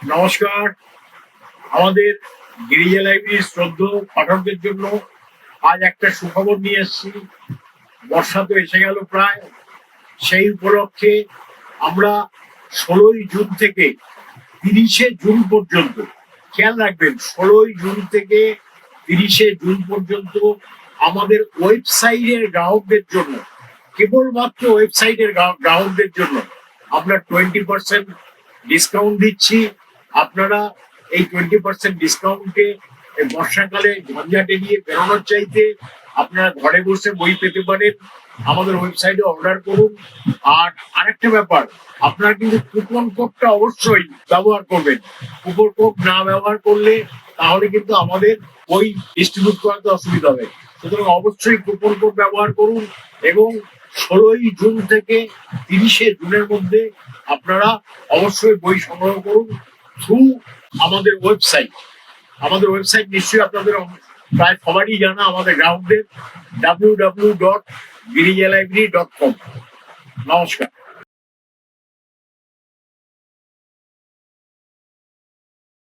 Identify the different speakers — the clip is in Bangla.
Speaker 1: নমস্কার। আমাদের গিরিজা লাইব্রেরির শ্রদ্ধেয় পাঠকদের জন্য আজ একটা সুখবর নিয়ে এসেছি। বর্ষা তো এসে গেল প্রায়, সেই উপলক্ষে আমরা 16ই জুন থেকে 30শে জুন পর্যন্ত, খেয়াল রাখবেন 16ই জুন থেকে 30শে জুন পর্যন্ত আমাদের ওয়েবসাইটের গ্রাহকদের জন্য, কেবলমাত্র ওয়েবসাইটের গ্রাহকদের জন্য আমরা 20% ডিসকাউন্ট দিচ্ছি। আপনারা এই 20% ডিসকাউন্টে বর্ষাকালে ঝঞ্ঝাট এড়িয়ে বেরোনোর চাইতে আপনারা ঘরে বসে বই পেতে পারেন। আমাদের ওয়েবসাইটে অর্ডার করুন। আর আরেকটা ব্যাপার, আপনারা কিন্তু কুপন কোডটা অবশ্যই ব্যবহার করবেন। কুপন কোড না ব্যবহার করলে তাহলে কিন্তু আমাদের বই ডিস্ট্রিবিউট করাতে অসুবিধা হবে। সুতরাং অবশ্যই কুপন কোড ব্যবহার করুন এবং 16ই জুন থেকে 30শে জুনের মধ্যে আপনারা অবশ্যই বই সংগ্রহ করুন থ্রু আমাদের ওয়েবসাইট। আমাদের ওয়েবসাইট নিশ্চয়ই আপনাদের প্রায় সবারই জানা, আমাদের গ্রাহকদের www.girijallibrary.com। নমস্কার।